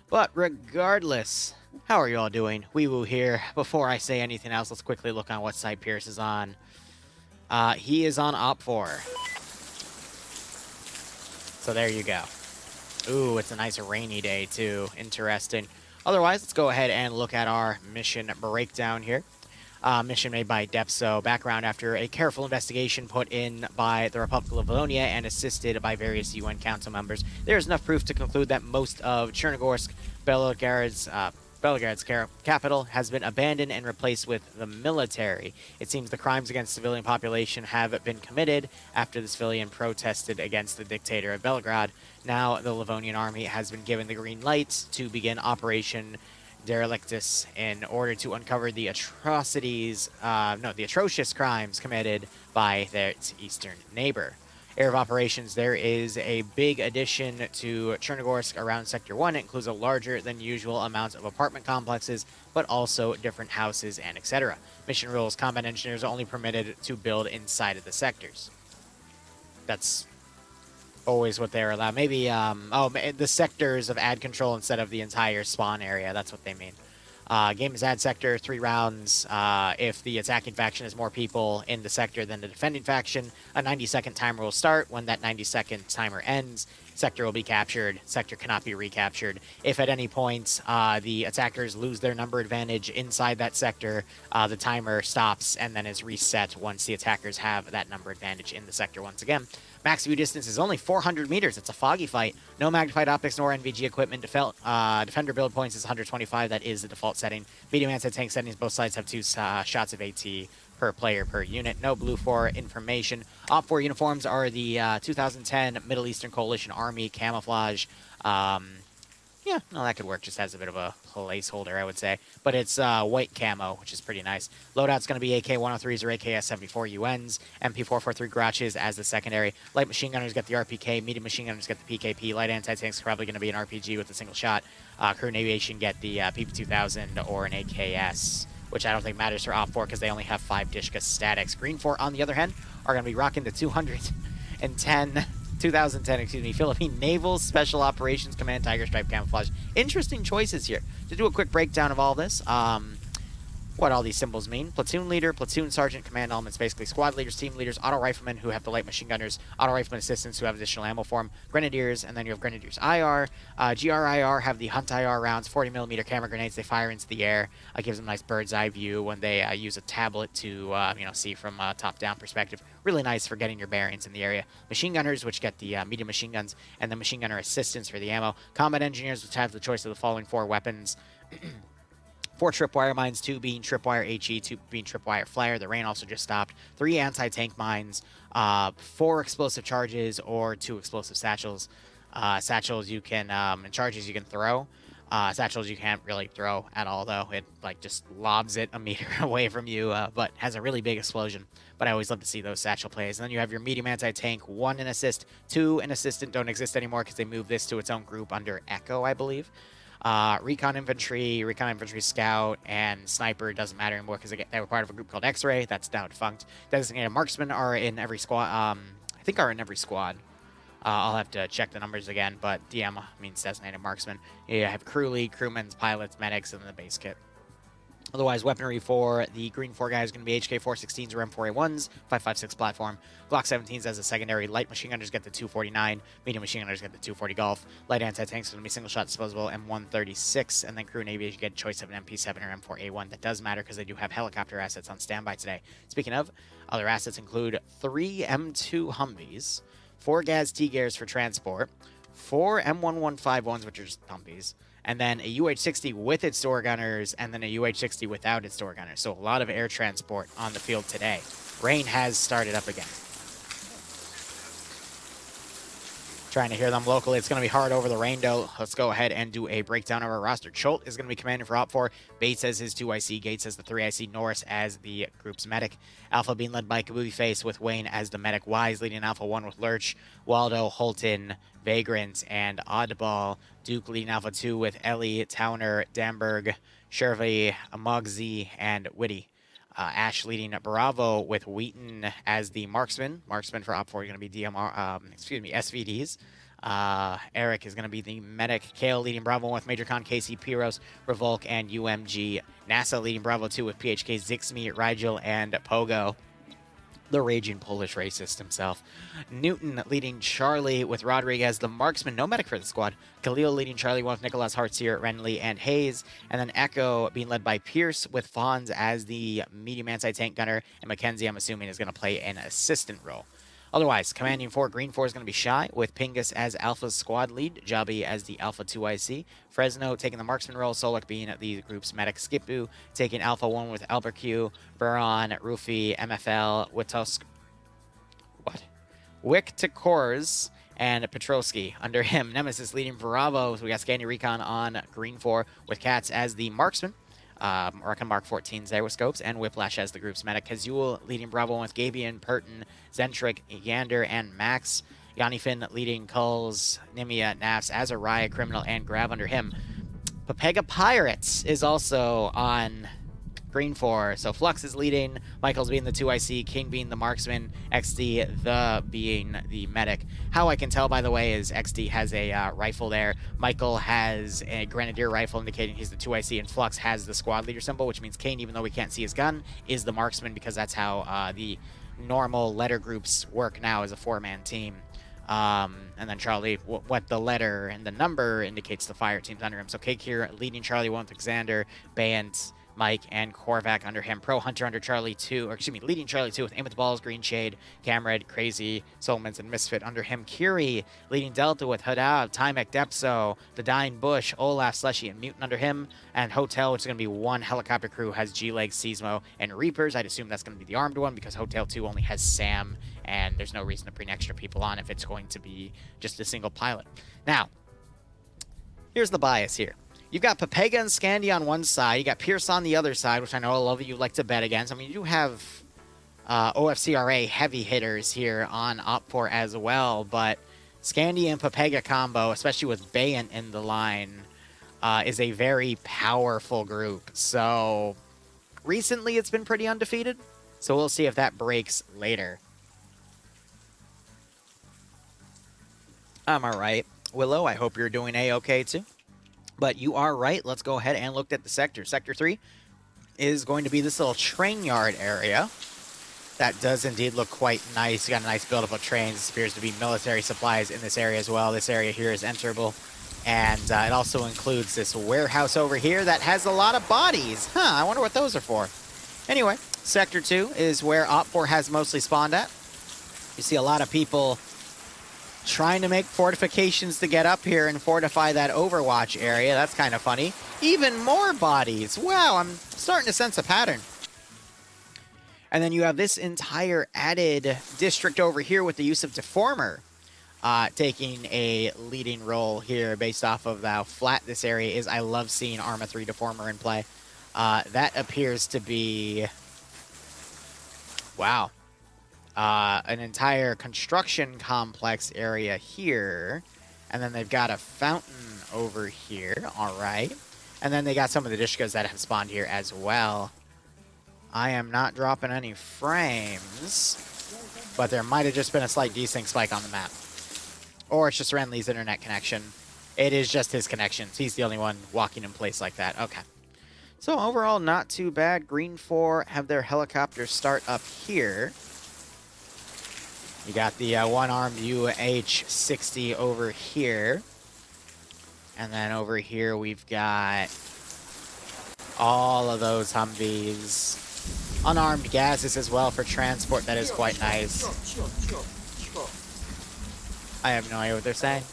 But regardless, how are you all doing? Wee Woo here. Before I say anything else, let's quickly look on what site Pierce is on. He is on Op 4. So there you go. Ooh, it's a nice rainy day too. Interesting. Otherwise, let's go ahead and look at our mission breakdown here. Mission made by Depso. Background: after a careful investigation put in by the Republic of Livonia and assisted by various UN Council members, there is enough proof to conclude that most of Chernagorsk, Belgrad's capital, has been abandoned and replaced with the military. It seems the crimes against civilian population have been committed after the civilian protested against the dictator of Belgrade. Now, the Livonian army has been given the green light to begin Operation Derelictus in order to uncover the the atrocious crimes committed by their eastern neighbor. Area of operations: there is a big addition to Chernagorsk around Sector 1. It includes a larger than usual amount of apartment complexes, but also different houses and etc. Mission rules: combat engineers are only permitted to build inside of the sectors. That's always what they're allowed. Maybe, the sectors of ad control instead of the entire spawn area. That's what they mean. Game is ad sector, 3 rounds. If the attacking faction has more people in the sector than the defending faction, a 90-second timer will start. When that 90-second timer ends, sector will be captured. Sector cannot be recaptured. If at any point the attackers lose their number advantage inside that sector, the timer stops and then is reset once the attackers have that number advantage in the sector once again. Max view distance is only 400 meters. It's a foggy fight. No magnified optics nor NVG equipment. Defender build points is 125. That is the default setting. Medium anti-tank settings. Both sides have 2 shots of AT per player per unit. No blue for information. Op 4 uniforms are the 2010 Middle Eastern Coalition Army camouflage. Yeah, no, that could work. Just has a bit of a placeholder, I would say. But it's white camo, which is pretty nice. Loadout's going to be AK-103s or AKS-74 UNs. MP-443 Gratches as the secondary. Light machine gunners get the RPK. Medium machine gunners get the PKP. Light anti-tanks probably going to be an RPG with a single shot. Crew and aviation get the PP-2000 or an AKS, which I don't think matters for Op 4 because they only have 5 Dishka statics. Green 4, on the other hand, are going to be rocking the 2010, Philippine Naval Special Operations Command Tiger Stripe Camouflage. Interesting choices here. To do a quick breakdown of all this, what all these symbols mean: platoon leader, platoon sergeant, command elements, basically squad leaders, team leaders, auto riflemen who have the light machine gunners, auto rifleman assistants who have additional ammo for them, grenadiers, and then you have grenadiers IR. GRIR have the hunt IR rounds, 40mm camera grenades. They fire into the air. Gives them a nice bird's eye view when they use a tablet to see from a top-down perspective. Really nice for getting your bearings in the area. Machine gunners, which get the medium machine guns, and the machine gunner assistants for the ammo. Combat engineers, which have the choice of the following 4 weapons. 4 tripwire mines, 2 being tripwire HE, 2 being tripwire flare. The rain also just stopped. 3 anti-tank mines, 4 explosive charges, or 2 explosive satchels. Satchels you can, and charges you can throw. Satchels you can't really throw at all, though. It just lobs it a meter away from you, but has a really big explosion. But I always love to see those satchel plays. And then you have your medium anti-tank, 1 an assist, 2 an assistant. Don't exist anymore because they moved this to its own group under Echo, I believe. Recon infantry scout, and sniper doesn't matter anymore because they were part of a group called X-ray. That's now defunct. Designated marksmen are in every squad. I think are in every squad. I'll have to check the numbers again, but DM means designated marksman. You have crew lead, crewmen, pilots, medics, and the base kit. Otherwise, weaponry for the green 4 guys is going to be HK-416s or M4A1s, 5.56 platform. Glock 17s as a secondary. Light machine gunners get the 249. Medium machine gunners get the 240 Golf. Light anti-tanks are going to be single shot disposable M136. And then crew and aviation get a choice of an MP7 or M4A1. That does matter because they do have helicopter assets on standby today. Speaking of, other assets include 3 M2 Humvees, 4 Gaz T-Gears for transport, 4 M1151s, which are just Humvees, and then a UH-60 with its door gunners, and then a UH-60 without its door gunners. So a lot of air transport on the field today. Rain has started up again. Trying to hear them locally. It's going to be hard over the rain, though. Let's go ahead and do a breakdown of our roster. Cholt is going to be commanding for Op 4. Bates as his 2IC. Gates as the 3IC. Norris as the group's medic. Alpha being led by Kabuki Face, with Wayne as the medic. Wise leading Alpha 1 with Lurch, Waldo, Holton, Vagrant, and Oddball. Duke leading Alpha 2 with Ellie, Towner, Damberg, Shervey, Mugsy, and Witty. Ash leading Bravo with Wheaton as the marksman. Marksman for Op 4 are going to be SVDs. Eric is going to be the medic. Kale leading Bravo 1 with Major Khan, KC, Pyros, Revolk, and UMG. NASA leading Bravo 2 with PHK, Zixmi, Rigel, and Pogo. The raging Polish racist himself. Newton leading Charlie with Rodriguez, the marksman, no medic for the squad. Khalil leading Charlie 1 with Nicholas, Hartsier, Renly, and Hayes. And then Echo being led by Pierce with Fonz as the medium anti-tank gunner. And Mackenzie, I'm assuming, is going to play an assistant role. Otherwise, commanding 4, Green 4 is going to be Shy, with Pingus as Alpha's squad lead, Jabi as the Alpha 2 IC, Fresno taking the marksman role, Solak being the group's medic, Skipu taking Alpha 1 with Alberq, Buron, Rufi, MFL, Wick to Kors, and Petrovsky under him. Nemesis leading Bravo, so we got Scandi Recon on Green 4, with Katz as the marksman. Mark 14s there with scopes, and Whiplash as the group's medic. Kazul leading Bravo with Gabian, Perton, Zentric, Yander, and Max. Yanifin leading Kulls, Nimia, Nafs, Azariah, Criminal, and Grav under him. Papega Pirates is also on Green 4. So Flux is leading, Michael's being the 2IC, King being the marksman, XD being the medic. How I can tell, by the way, is XD has a rifle there. Michael has a grenadier rifle indicating he's the 2IC, and Flux has the squad leader symbol, which means Kane, even though we can't see his gun, is the marksman, because that's how the normal letter groups work now as a 4-man team. And then Charlie, what the letter and the number indicates the fire teams under him. So Cake here leading Charlie 1 with Xander, Bant, Mike, and Korvac under him. Pro Hunter under Charlie 2, or excuse me, leading Charlie 2 with Aim with the Balls, Green Shade, Camred, Crazy, Solomons, and Misfit under him. Curie leading Delta with Hadab, Timek, Depso, The Dying Bush, Olaf, Slushy, and Mutant under him. And Hotel, which is going to be 1 helicopter crew, has G-Leg, Seismo, and Reapers. I'd assume that's going to be the armed one, because Hotel 2 only has Sam, and there's no reason to bring extra people on if it's going to be just a single pilot. Now, here's the bias here. You've got Papega and Scandi on one side. You got Pierce on the other side, which I know a lot of you like to bet against. I mean, you do have OFCRA heavy hitters here on Op4 as well, but Scandi and Papega combo, especially with Bayant in the line, is a very powerful group. So recently it's been pretty undefeated, so we'll see if that breaks later. I'm all right. Willow, I hope you're doing A-okay too. But you are right. Let's go ahead and look at the sector. Sector 3 is going to be this little train yard area. That does indeed look quite nice. You got a nice buildup of trains. This appears to be military supplies in this area as well. This area here is enterable. And it also includes this warehouse over here that has a lot of bodies. Huh, I wonder what those are for. Anyway, Sector 2 is where Op4 has mostly spawned at. You see a lot of people trying to make fortifications to get up here and fortify that Overwatch area. That's kind of funny. Even more bodies. Wow, I'm starting to sense a pattern. And then you have this entire added district over here with the use of Deformer taking a leading role here based off of how flat this area is. I love seeing Arma 3 Deformer in play. That appears to be... wow. An entire construction complex area here. And then they've got a fountain over here. All right. And then they got some of the Dishkas that have spawned here as well. I am not dropping any frames, but there might have just been a slight desync spike on the map. Or it's just Renly's internet connection. It is just his connections. He's the only one walking in place like that. Okay. So overall, not too bad. Green 4 have their helicopters start up here. You got the one-armed UH-60 over here. And then over here we've got all of those Humvees. Unarmed gases as well for transport. That is quite nice. I have no idea what they're saying.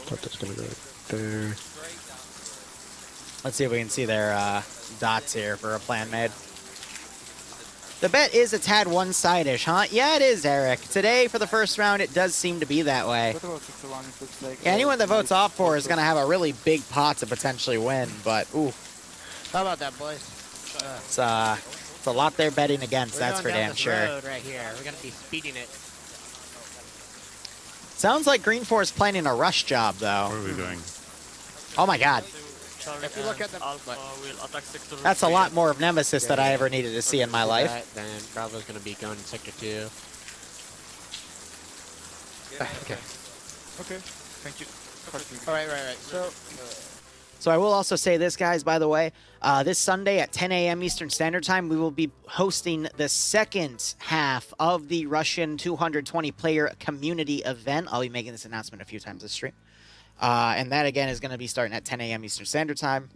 Thought that's gonna go there. Let's see if we can see their dots here for a plan made. The bet is a tad one-side-ish, huh? Yeah, it is, Eric. Today, for the first round, it does seem to be that way. Yeah, anyone that votes off for is going to have a really big pot to potentially win, but, ooh. How about that, boys? It's a lot they're betting against, that's for damn sure. Road right here. We're going to be speeding it. Sounds like Green 4 is planning a rush job, though. What are we doing? Oh, my God. If you look at the... That's a lot more of Nemesis that I ever needed to see in my life. Then Bravo's going to be going to Sector 2. Okay. Okay. Thank you. All right. So I will also say this, guys, by the way. This Sunday at 10 a.m. Eastern Standard Time, we will be hosting the second half of the Russian 220-player community event. I'll be making this announcement a few times this stream. And that, again, is going to be starting at 10 a.m. Eastern Standard Time.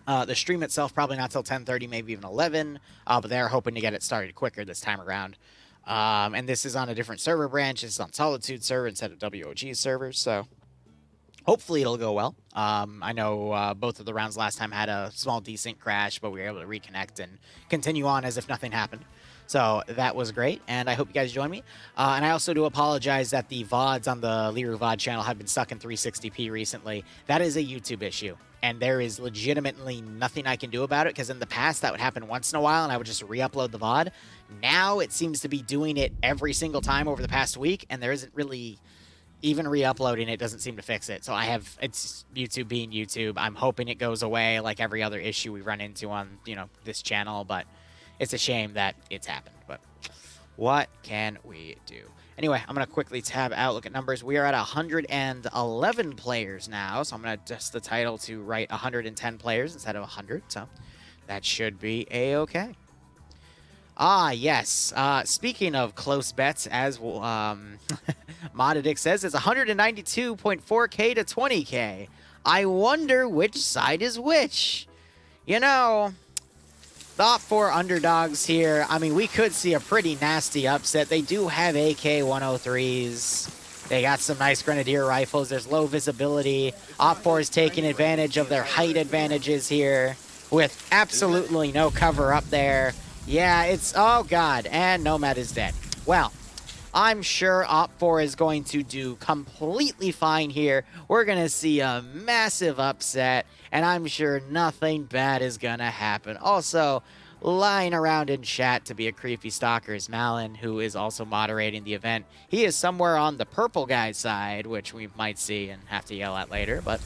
The stream itself probably not till 10:30, maybe even 11, but they're hoping to get it started quicker this time around. And this is on a different server branch. This is on Solitude server instead of WOG servers, so hopefully it'll go well. I know both of the rounds last time had a small decent crash, but we were able to reconnect and continue on as if nothing happened. So that was great, and I hope you guys join me. And I also do apologize that the VODs on the Liru VOD channel have been stuck in 360p recently. That is a YouTube issue, and there is legitimately nothing I can do about it, because in the past that would happen once in a while, and I would just re-upload the VOD. Now it seems to be doing it every single time over the past week, and there isn't really... Even re-uploading it doesn't seem to fix it. So it's YouTube being YouTube. I'm hoping it goes away like every other issue we run into on, this channel, but it's a shame that it's happened. But what can we do? Anyway, I'm going to quickly tab out, look at numbers. We are at 111 players now, so I'm going to adjust the title to write 110 players instead of 100, so that should be a-okay. Ah, yes. Speaking of close bets, as Modedic says, it's 192.4K to 20K. I wonder which side is which. The OPFOR underdogs here. I mean, we could see a pretty nasty upset. They do have AK-103s. They got some nice grenadier rifles. There's low visibility. OPFOR is taking advantage of their height advantages here with absolutely no cover up there. Yeah, it's... Oh, God. And Nomad is dead. Well, I'm sure OPFOR is going to do completely fine here. We're going to see a massive upset, and I'm sure nothing bad is going to happen. Also, lying around in chat to be a creepy stalker is Malin, who is also moderating the event. He is somewhere on the purple guy's side, which we might see and have to yell at later. But,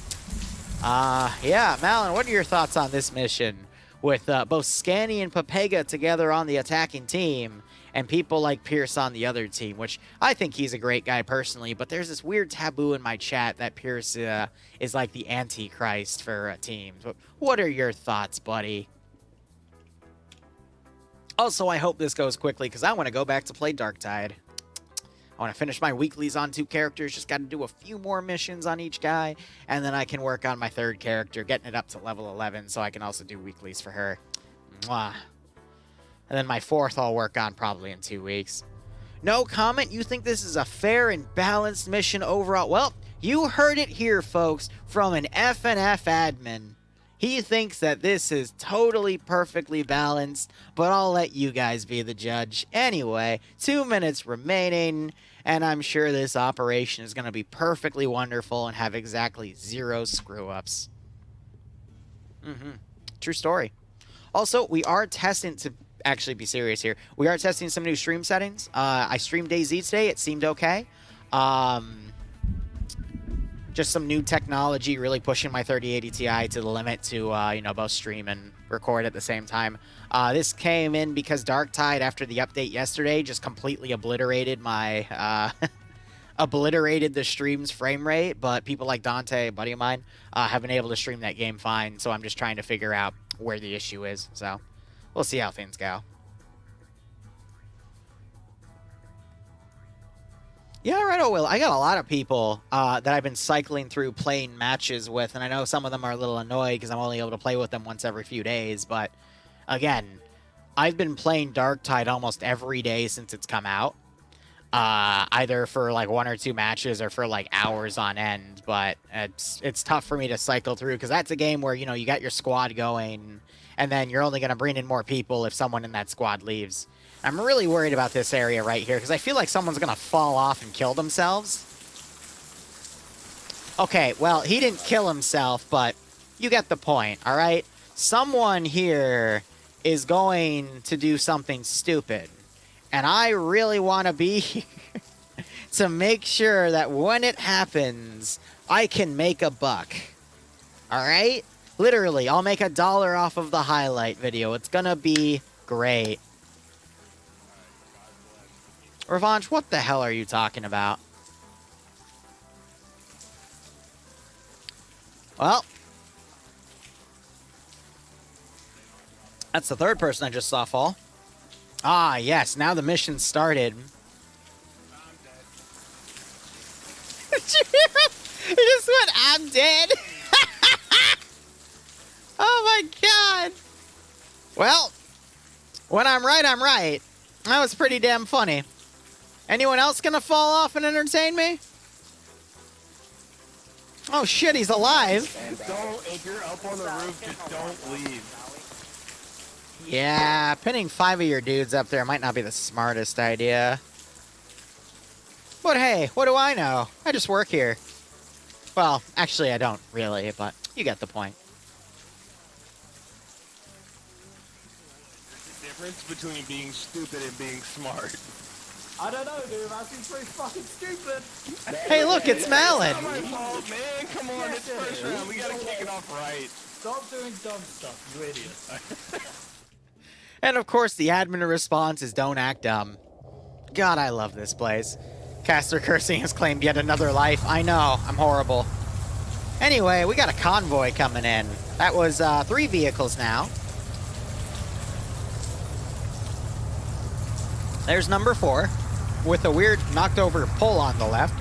yeah, Malin, what are your thoughts on this mission? With both Scanny and Papega together on the attacking team, and people like Pierce on the other team, which I think he's a great guy personally, but there's this weird taboo in my chat that Pierce is like the Antichrist for teams. What are your thoughts, buddy? Also, I hope this goes quickly, because I want to go back to play Darktide. I want to finish my weeklies on 2 characters. Just got to do a few more missions on each guy. And then I can work on my 3rd character, getting it up to level 11, so I can also do weeklies for her. Mwah. And then my 4th I'll work on probably in 2 weeks. No comment? You think this is a fair and balanced mission overall? Well, you heard it here, folks, from an FNF admin. He thinks that this is totally perfectly balanced, but I'll let you guys be the judge. Anyway, 2 minutes remaining, and I'm sure this operation is going to be perfectly wonderful and have exactly 0 screw-ups. True story. Also, we are testing, to actually be serious here, we are testing some new stream settings. I streamed DayZ today. It seemed okay. Just some new technology, really pushing my 3080 Ti to the limit to, both stream and record at the same time. This came in because Darktide, after the update yesterday, just completely obliterated my, obliterated the stream's frame rate, but people like Dante, a buddy of mine, have been able to stream that game fine, so I'm just trying to figure out where the issue is, so we'll see how things go. Yeah, right, I will. I got a lot of people that I've been cycling through playing matches with, and I know some of them are a little annoyed because I'm only able to play with them once every few days, but again, I've been playing Darktide almost every day since it's come out, either for like 1 or 2 matches or for like hours on end, but it's tough for me to cycle through because that's a game where, you got your squad going, and then you're only going to bring in more people if someone in that squad leaves. I'm really worried about this area right here because I feel like someone's going to fall off and kill themselves. Okay, well, he didn't kill himself, but you get the point, all right? Someone here is going to do something stupid, and I really want to be here to make sure that when it happens, I can make a buck, all right? Literally, I'll make $1 off of the highlight video. It's going to be great. Revanche, what the hell are you talking about? Well, that's the third person I just saw fall. Ah, yes. Now the mission started. He just went, I'm dead. Oh my god. Well, when I'm right, I'm right. That was pretty damn funny. Anyone else gonna fall off and entertain me? Oh shit, he's alive. If you're up on the roof, just don't leave. Yeah, pinning 5 of your dudes up there might not be the smartest idea. But hey, what do I know? I just work here. Well, actually I don't really, but you get the point. There's a difference between being stupid and being smart. I don't know, dude. That seems pretty fucking stupid. Hey, look, it's Malin. It's not my fault, man. Come on, it's first round. We gotta kick it off right. Stop doing dumb stuff, you idiot. And of course, the admin response is don't act dumb. God, I love this place. Caster Cursing has claimed yet another life. I know, I'm horrible. Anyway, we got a convoy coming in. That was 3 vehicles now. There's number 4, with a weird knocked over pole on the left.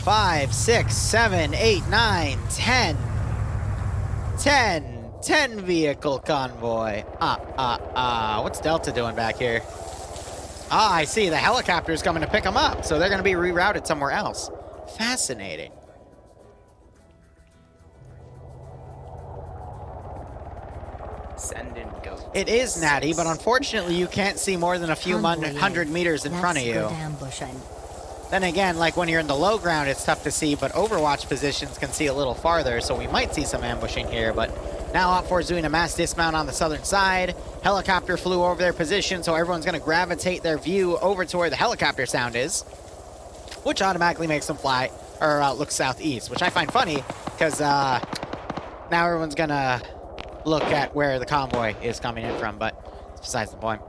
Five, 6, 7, 8, 9, 10. 10 vehicle convoy. What's Delta doing back here? Ah, I see. The helicopter's coming to pick them up, so they're going to be rerouted somewhere else. Fascinating. Send in goats. It is natty, but unfortunately you can't see more than a few hundred meters in front of you. Then again, like when you're in the low ground, it's tough to see, but Overwatch positions can see a little farther, so we might see some ambushing here, but now Op4 is doing a mass dismount on the southern side. Helicopter flew over their position, so everyone's going to gravitate their view over to where the helicopter sound is, which automatically makes them fly, or look southeast, which I find funny, because now everyone's going to look at where the convoy is coming in from, but it's besides the point.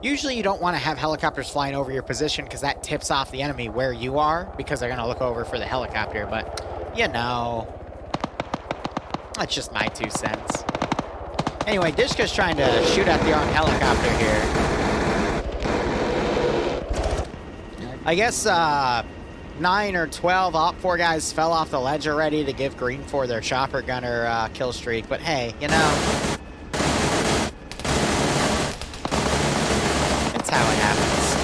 Usually you don't want to have helicopters flying over your position because that tips off the enemy where you are because they're going to look over for the helicopter, but you know, that's just my 2 cents. Anyway, Dishka's trying to shoot at the armed helicopter here. I guess 9 or 12 Op4 guys fell off the ledge already to give Green 4 their chopper gunner kill streak, but hey, you know, how it happens.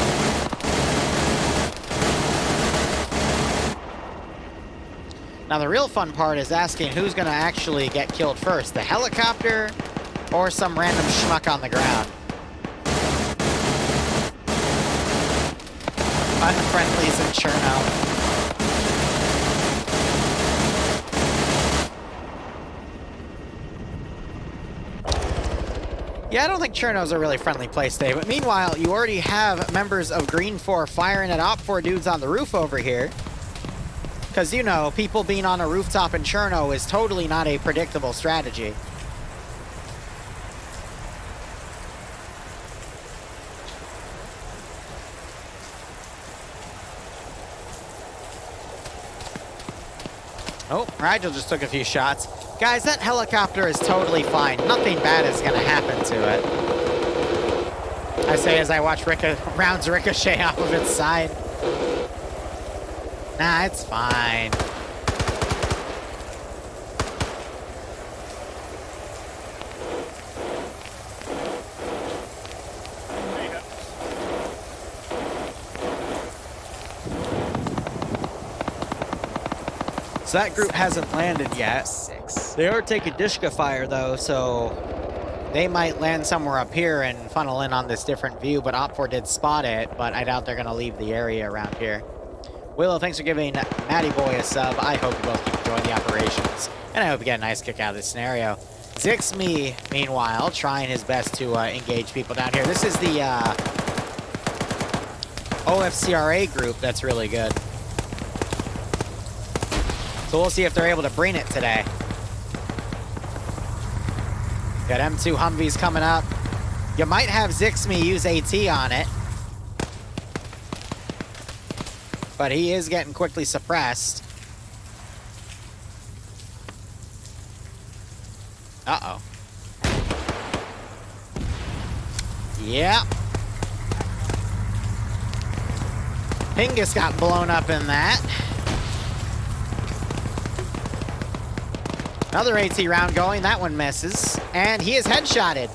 Now the real fun part is asking who's going to actually get killed first, the helicopter or some random schmuck on the ground. Unfriendlies in Cherno. Yeah, I don't think Cherno's a really friendly place today, but meanwhile, you already have members of Green 4 firing at Op4 dudes on the roof over here. Because, you know, people being on a rooftop in Cherno is totally not a predictable strategy. Oh, Rigel just took a few shots. Guys, that helicopter is totally fine. Nothing bad is going to happen to it. I say as I watch rounds ricochet off of its side. Nah, it's fine. So that group hasn't landed yet. They are taking Dishka fire though, so they might land somewhere up here and funnel in on this different view, but Op4 did spot it, but I doubt they're going to leave the area around here. Willow, thanks for giving Matty Boy a sub. I hope you both keep enjoying the operations, and I hope you get a nice kick out of this scenario. Zixme, meanwhile, trying his best to engage people down here. This is the OFCRA group that's really good. So we'll see if they're able to bring it today. Got M2 Humvees coming up. You might have Zixme use AT on it. but he is getting quickly suppressed. Uh-oh. Yeah. Pingus got blown up in that. Another AT round going. That one misses. And he is headshotted.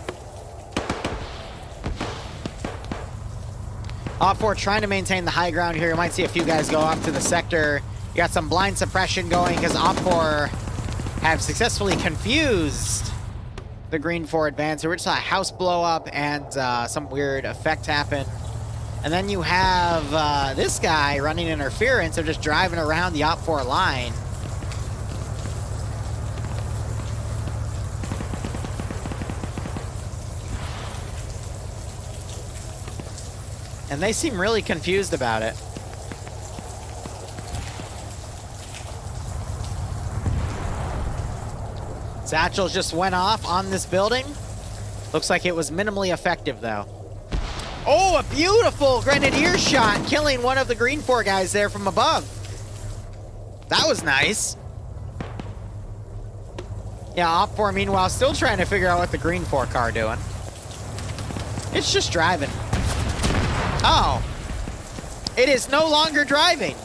Op4 trying to maintain the high ground here. You might see a few guys go up to the sector. You got some blind suppression going because Op4 have successfully confused the Green 4 advancer. We just saw a house blow up and some weird effect happen. And then you have this guy running interference or just driving around the Op4 line. And they seem really confused about it. Satchels just went off on this building. Looks like it was minimally effective, though. Oh, a beautiful grenadier shot, killing one of the Green 4 guys there from above. That was nice. Yeah, Op4, meanwhile, still trying to figure out what the Green 4 car doing. It's just driving. Oh. It is no longer driving.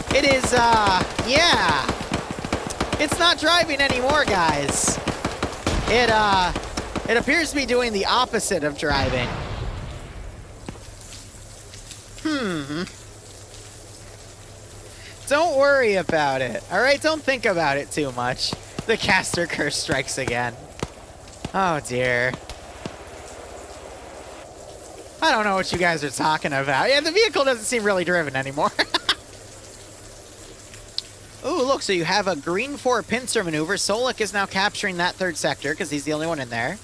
It is, yeah. It's not driving anymore, guys. It appears to be doing the opposite of driving. Don't worry about it, all right? Don't think about it too much. The caster curse strikes again. Oh, dear. I don't know what you guys are talking about. Yeah, the vehicle doesn't seem really driven anymore. Ooh, look, so you have a Green 4 pincer maneuver. Solik is now capturing that third sector because he's the only one in there.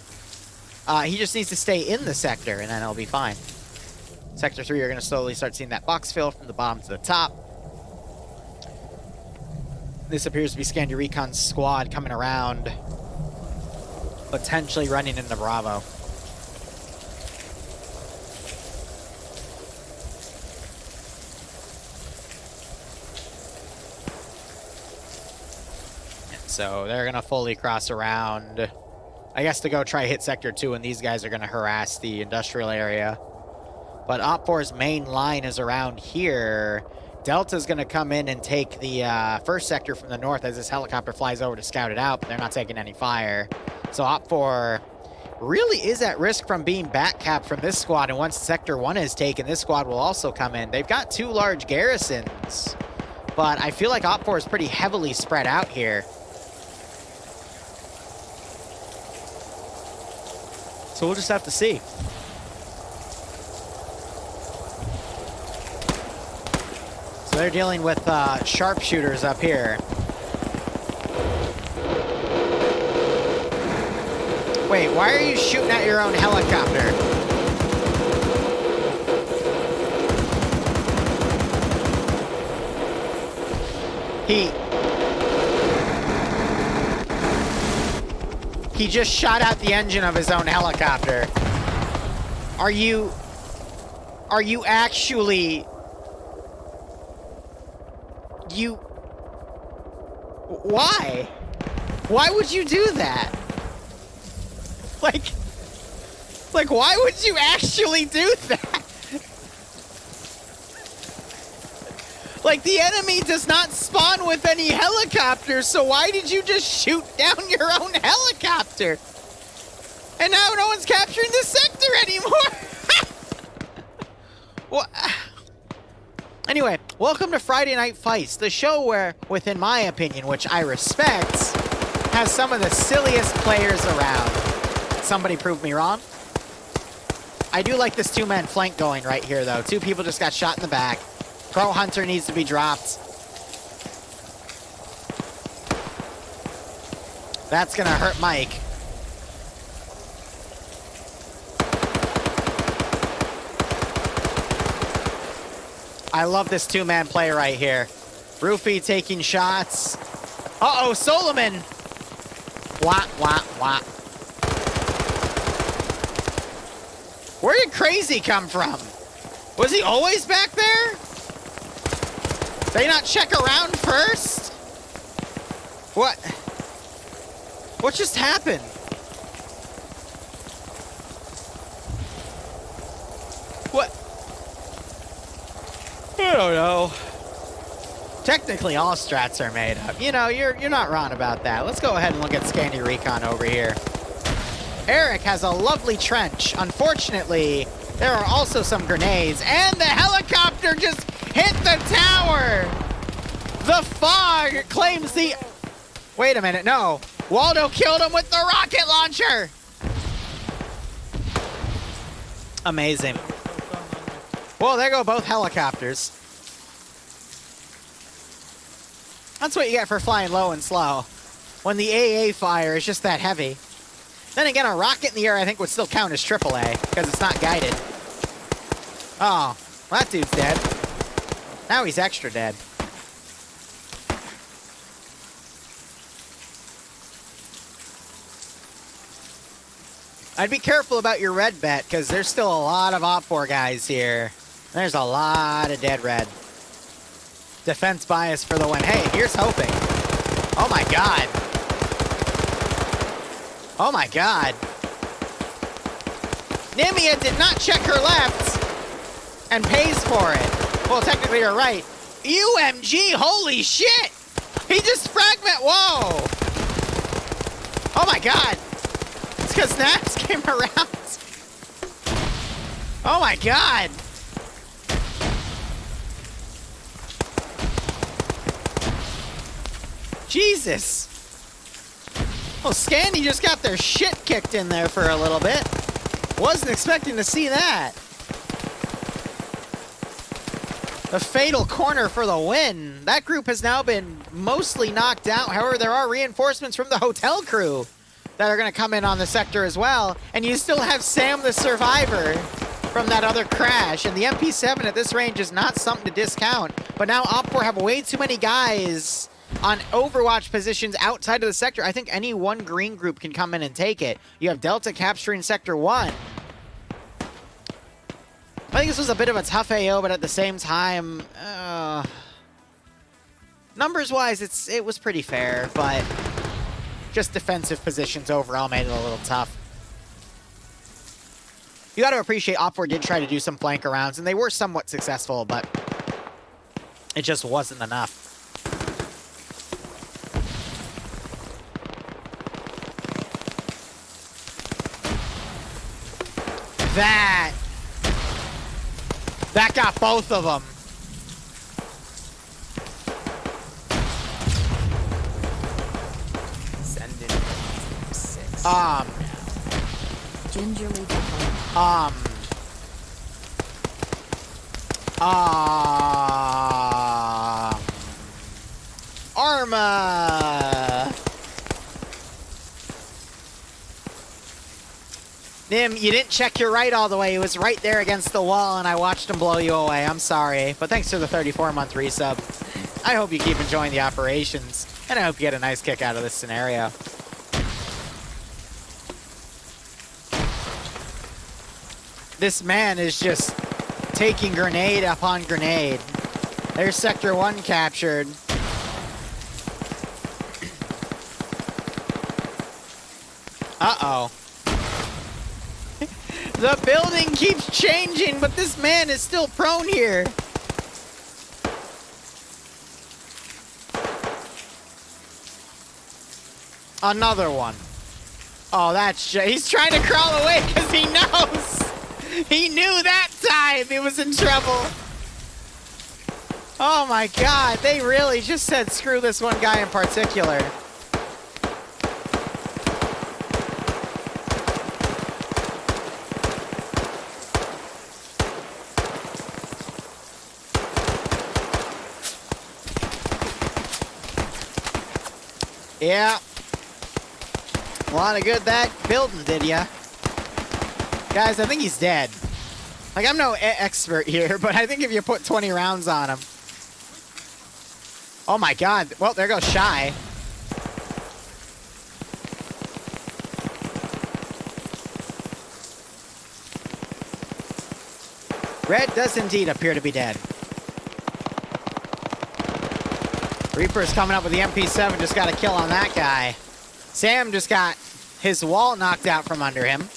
He just needs to stay in the sector, and then he'll be fine. Sector 3, you're going to slowly start seeing that box fill from the bottom to the top. This appears to be Scandia Recon's squad coming around, potentially running into Bravo. So they're going to fully cross around, I guess, to go try hit Sector 2, and these guys are going to harass the industrial area. But Op4's main line is around here. Delta's going to come in and take the first sector from the north as this helicopter flies over to scout it out, but they're not taking any fire. So Op4 really is at risk from being back-capped from this squad, and once Sector 1 is taken, this squad will also come in. They've got 2 large garrisons, but I feel like Op4 is pretty heavily spread out here. So we'll just have to see. So they're dealing with sharpshooters up here. Wait, why are you shooting at your own helicopter? He just shot out the engine of his own helicopter. Are you actually... Why? Why would you do that? Like, why would you actually do that? Like, the enemy does not spawn with any helicopters, so why did you just shoot down your own helicopter? And now no one's capturing the sector anymore! Well, anyway, welcome to Friday Night Fights, the show where, within my opinion, which I respect, has some of the silliest players around. Somebody prove me wrong. I do like this 2-man flank going right here, though. 2 people just got shot in the back. Crow Hunter needs to be dropped. That's gonna hurt Mike. I love this 2-man play right here. Roofy taking shots. Uh-oh, Solomon! Wah, wah, wah. Where did Crazy come from? Was he always back there? They not check around first? What? What just happened? What? I don't know. Technically, all strats are made up. You know, you're not wrong about that. Let's go ahead and look at Scandi Recon over here. Eric has a lovely trench. Unfortunately, there are also some grenades, and the helicopter just hit the tower! The fog claims the... Wait a minute, no. Waldo killed him with the rocket launcher! Amazing. Well, there go both helicopters. That's what you get for flying low and slow. When the AA fire is just that heavy. Then again, a rocket in the air I think would still count as AAA, because it's not guided. Oh, well, that dude's dead. Now he's extra dead. I'd be careful about your red bet, because there's still a lot of Op4 guys here. There's a lot of dead red. Defense bias for the win. Hey, here's hoping. Oh my god. Oh my god. Nimia did not check her left and pays for it. Well, technically you're right. UMG, holy shit! He just fragment, whoa! Oh my god. It's because Naps came around. Oh my god. Jesus. Well, Scandi just got their shit kicked in there for a little bit. Wasn't expecting to see that. The fatal corner for the win. That group has now been mostly knocked out. However, there are reinforcements from the hotel crew that are going to come in on the sector as well. And you still have Sam the Survivor from that other crash. And the MP7 at this range is not something to discount. But now Op4 have way too many guys on Overwatch positions outside of the sector. I think any one green group can come in and take it. You have Delta capturing Sector 1. I think this was a bit of a tough AO, but at the same time, numbers-wise, it was pretty fair, but just defensive positions overall made it a little tough. You got to appreciate Op4 did try to do some flank rounds, and they were somewhat successful, but it just wasn't enough. That got both of them. Send in 6. Gingerly Arma. Nim, you didn't check your right all the way. It was right there against the wall, and I watched him blow you away. I'm sorry, but thanks for the 34-month resub. I hope you keep enjoying the operations, and I hope you get a nice kick out of this scenario. This man is just taking grenade upon grenade. There's Sector 1 captured. Uh-oh. The building keeps changing, but this man is still prone here. Another one. Oh, he's trying to crawl away because he knows. He knew that time he was in trouble. Oh my god, they really just said screw this one guy in particular. Yeah. A lot of good that building did ya. Guys, I think he's dead. Like, I'm no expert here, but I think if you put 20 rounds on him. Oh my god. Well, there goes Shy. Red does indeed appear to be dead. Reaper's coming up with the MP7, just got a kill on that guy. Sam just got his wall knocked out from under him.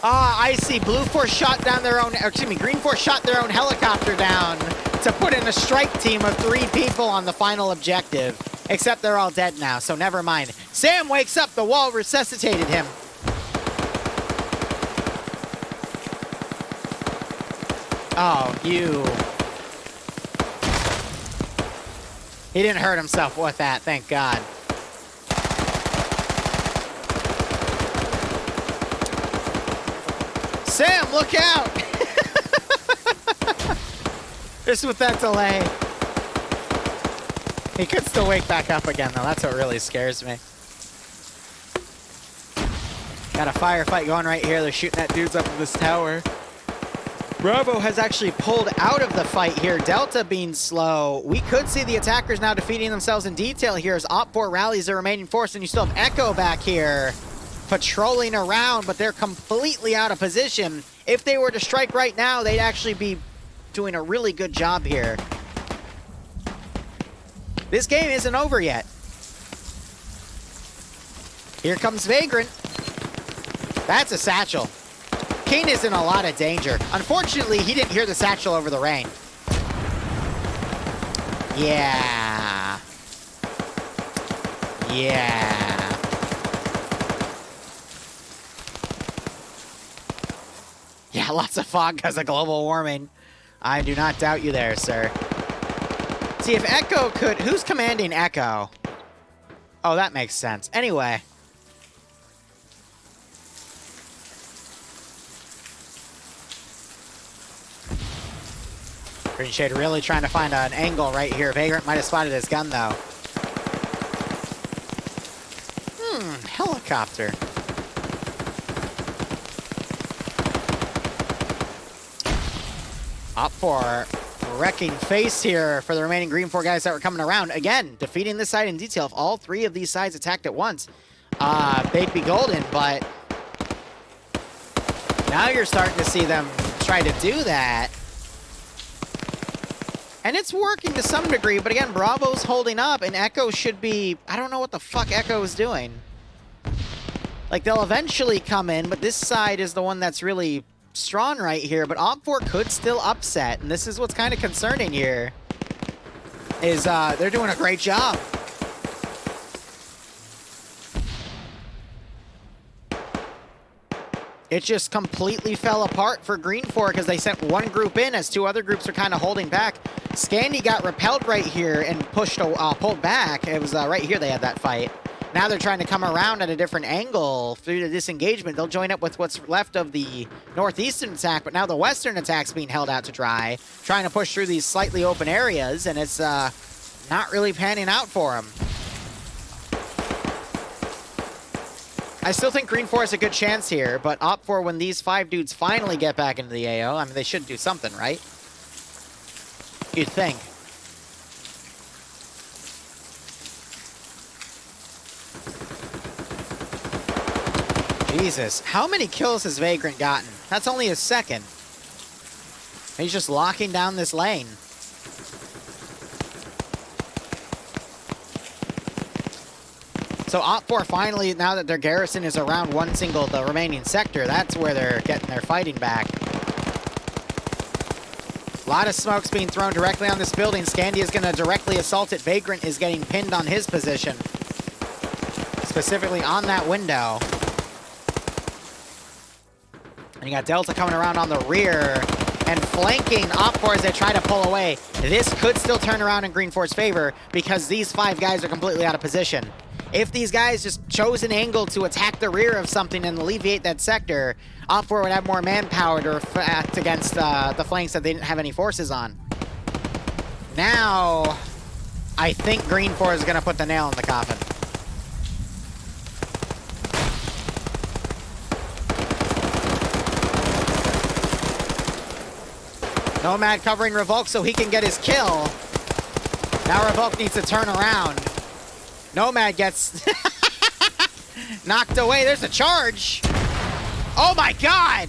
Ah, I see. Blue Force shot down their own, Green Force shot their own helicopter down to put in a strike team of 3 people on the final objective. Except they're all dead now, so never mind. Sam wakes up, the wall resuscitated him. Oh, you. He didn't hurt himself with that, thank God. Sam, look out! Just with that delay. He could still wake back up again, though. That's what really scares me. Got a firefight going right here. They're shooting at dudes up in this tower. Bravo has actually pulled out of the fight here. Delta being slow. We could see the attackers now defeating themselves in detail here as Op4 rallies the remaining force, and you still have Echo back here patrolling around, but they're completely out of position. If they were to strike right now, they'd actually be doing a really good job here. This game isn't over yet. Here comes Vagrant. That's a satchel. Kane is in a lot of danger. Unfortunately, he didn't hear the satchel over the rain. Yeah. Yeah. Yeah, lots of fog because of global warming. I do not doubt you there, sir. See, if Echo could... Who's commanding Echo? Oh, that makes sense. Anyway. Green Shade really trying to find an angle right here. Vagrant might have spotted his gun, though. Helicopter. Up for wrecking face here for the remaining Green 4 guys that were coming around. Again, defeating this side in detail. If all 3 of these sides attacked at once, they'd be golden, but now you're starting to see them try to do that. And it's working to some degree, but again, Bravo's holding up, and Echo should be... I don't know what the fuck Echo is doing. Like, they'll eventually come in, but this side is the one that's really strong right here, but Op4 could still upset, and this is what's kind of concerning here, is they're doing a great job. It just completely fell apart for Green 4 because they sent one group in as 2 other groups are kind of holding back. Scandy got repelled right here and pushed, pulled back. It was right here they had that fight. Now they're trying to come around at a different angle through the disengagement. They'll join up with what's left of the northeastern attack, but now the western attack's being held out to dry, trying to push through these slightly open areas, and it's not really panning out for them. I still think Green 4 has a good chance here, but Op4, when these 5 dudes finally get back into the AO, I mean, they should do something, right? You'd think. Jesus, how many kills has Vagrant gotten? That's only his 2nd. He's just locking down this lane. So Op4 finally, now that their garrison is around the remaining sector, that's where they're getting their fighting back. A lot of smoke's being thrown directly on this building. Scandy is going to directly assault it. Vagrant is getting pinned on his position. Specifically on that window. And you got Delta coming around on the rear and flanking Op4 as they try to pull away. This could still turn around in Green 4's favor because these 5 guys are completely out of position. If these guys just chose an angle to attack the rear of something and alleviate that sector, Op4 would have more manpower to act against the flanks that they didn't have any forces on. Now, I think Green 4 is going to put the nail in the coffin. Nomad covering Revoke so he can get his kill. Now Revoke needs to turn around. Nomad gets knocked away. There's a charge. Oh my god!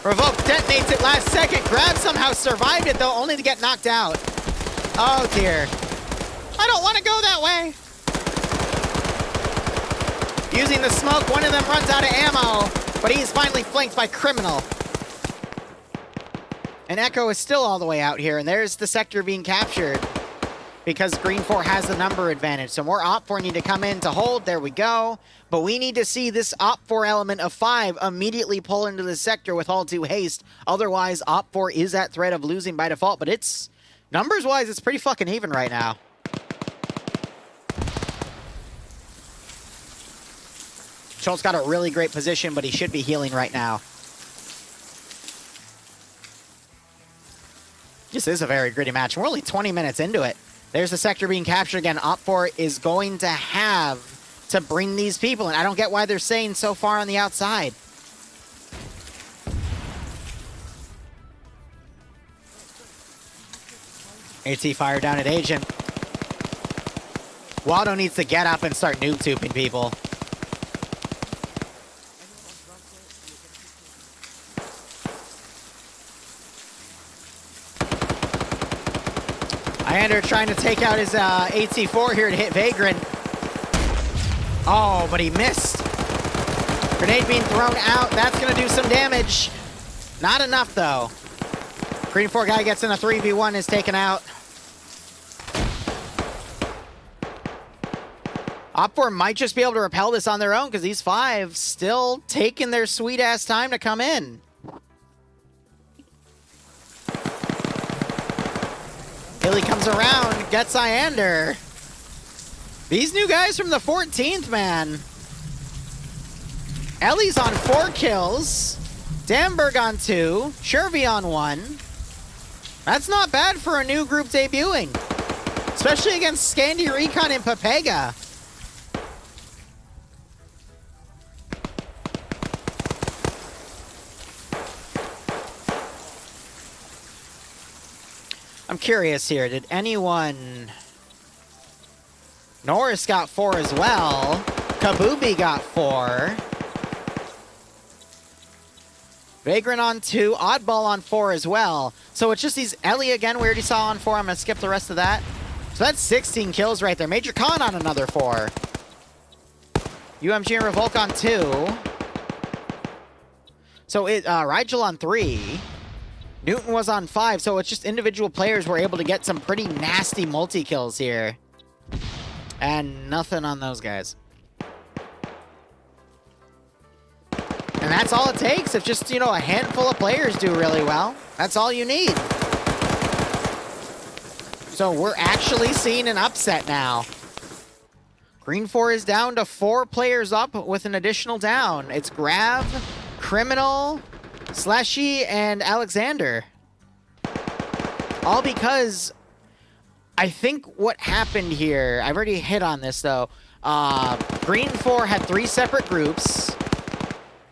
Revoke detonates it last second. Grab somehow survived it though, only to get knocked out. Oh dear. I don't want to go that way. Using the smoke, one of them runs out of ammo, but he's finally flanked by Criminal. And Echo is still all the way out here, and there's the sector being captured because Green 4 has the number advantage. So more Op 4 need to come in to hold. There we go. But we need to see this Op 4 element of 5 immediately pull into the sector with all 2 haste. Otherwise, Op 4 is at threat of losing by default, but it's, numbers-wise, it's pretty fucking even right now. Schultz got a really great position, but he should be healing right now. This is a very gritty match. We're only 20 minutes into it. There's the sector being captured again. Op 4 is going to have to bring these people in. I don't get why they're staying so far on the outside. AT fire down at Agent. Waldo needs to get up and start noob-tubing people. Iander trying to take out his AT4 here to hit Vagrant. Oh, but he missed. Grenade being thrown out. That's going to do some damage. Not enough, though. Green 4 guy gets in a 3v1, is taken out. Op 4 might just be able to repel this on their own because these 5 still taking their sweet-ass time to come in. Hilly comes around, gets Iander. These new guys from the 14th, man. Ellie's on 4 kills. Damberg on 2. Shervy on 1. That's not bad for a new group debuting. Especially against Scandi Recon and Papega. I'm curious here, did anyone... Norris got 4 as well. Kabubi got 4. Vagrant on 2. Oddball on 4 as well. So it's just these... Ellie again, we already saw on 4. I'm going to skip the rest of that. So that's 16 kills right there. Major Khan on another 4. UMG and Revolk on 2. So Rigel on 3. Newton was on 5, so it's just individual players were able to get some pretty nasty multi-kills here. And nothing on those guys. And that's all it takes. If just, you know, a handful of players do really well, that's all you need. So we're actually seeing an upset now. Green 4 is down to 4 players up with an additional down. It's Grav, Criminal, Slashy, and Alexander. All because I think what happened here, I've already hit on this though. Green 4 had 3 separate groups.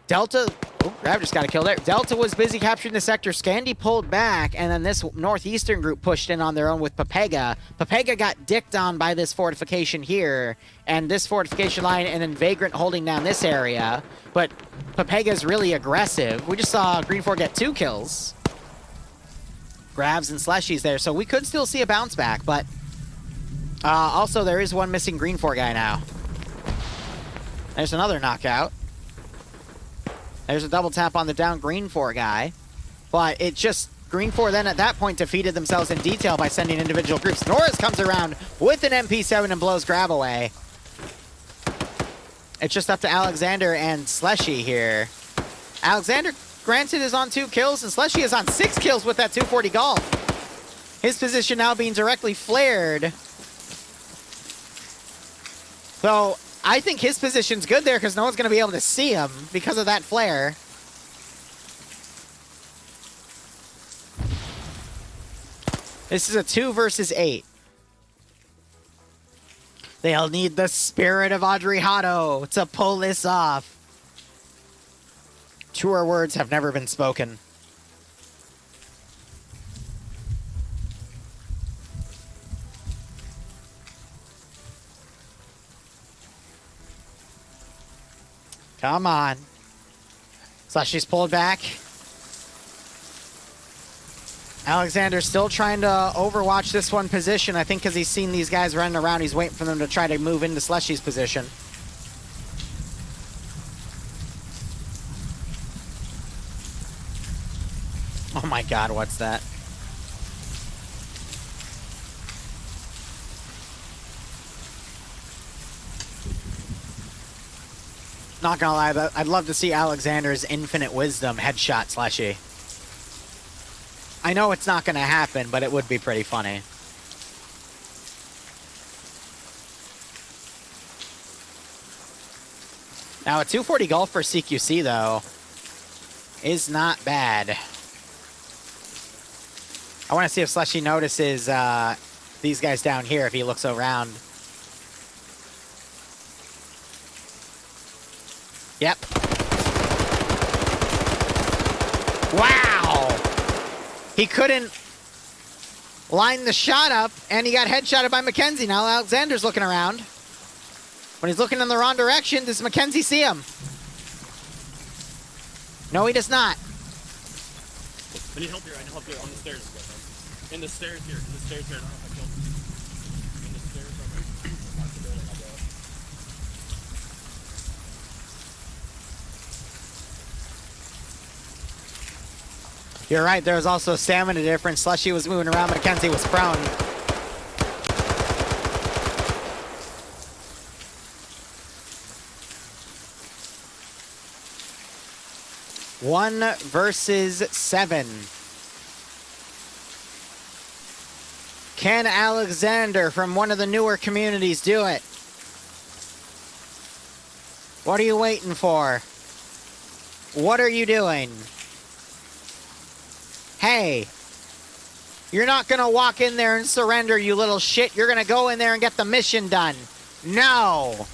Delta, oh, Grav just got a kill there. Delta was busy capturing the sector. Scandi pulled back, and then this northeastern group pushed in on their own with Papega. Papega got dicked on by this fortification here, and this fortification line, and then Vagrant holding down this area. But Papega's really aggressive. We just saw Green 4 get 2 kills. Gravs and Slashies there, so we could still see a bounce back, but also there is one missing Green 4 guy now. There's another knockout. There's a double tap on the down Green 4 guy, but it just, Green 4 then at that point defeated themselves in detail by sending individual groups. Norris comes around with an MP7 and blows Grav away. It's just up to Alexander and Slushy here. Alexander, granted, is on 2 kills, and Slushy is on 6 kills with that 240 golf. His position now being directly flared. So I think his position's good there because no one's going to be able to see him because of that flare. This is a 2 versus 8. They'll need the spirit of Audrey Hotto to pull this off. Truer words have never been spoken. Come on. Slushy's pulled back. Alexander's still trying to overwatch this one position. I think because he's seen these guys running around, he's waiting for them to try to move into Slushy's position. Oh my god, what's that? Not gonna lie, but I'd love to see Alexander's infinite wisdom headshot Slushy. I know it's not gonna happen, but it would be pretty funny. Now a 240 Gulf for CQC though is not bad. I want to see if Slushy notices these guys down here if he looks around. Yep. Wow! He couldn't line the shot up, and he got headshotted by Mackenzie. Now Alexander's looking around. When he's looking in the wrong direction, does Mackenzie see him? No, he does not. I need help here. I need help here on the stairs. In the stairs here. In the stairs here. In the stairs You're right, there was also a stamina difference. Slushy was moving around, Mackenzie was prone. One versus 7. Can Alexander from one of the newer communities do it? What are you waiting for? What are you doing? Hey, you're not gonna walk in there and surrender, you little shit. You're gonna go in there and get the mission done. No.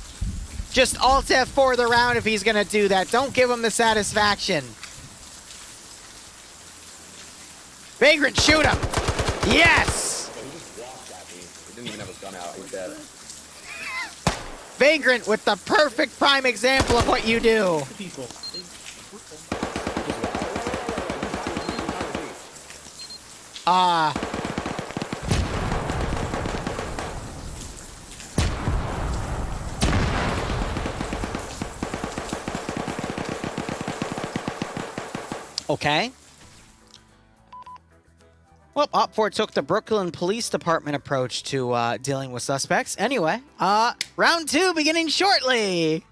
Just Alt F4 the round if he's gonna do that. Don't give him the satisfaction. Vagrant, shoot him. Yes. He just walked at me. He didn't even have his gun out. He's dead. Vagrant with the perfect prime example of what you do. Okay. Well, Op4 took the Brooklyn Police Department approach to dealing with suspects. Anyway, round 2 beginning shortly.